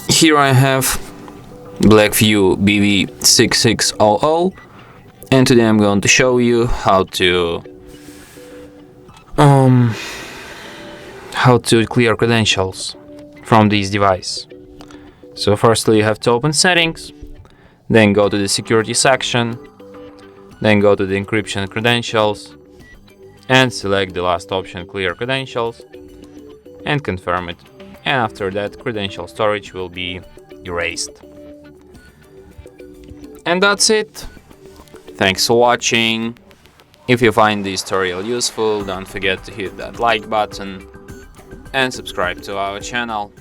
Here I have BLACKVIEW BV6600, and today I'm going to show you how to clear credentials from this device. So firstly you have to open settings, then go to the security section, then go to the encryption credentials and select the last option, clear credentials, and confirm it. And after that, credential storage will be erased. And that's it. Thanks for watching. If you find this tutorial useful, don't forget to hit that like button and subscribe to our channel.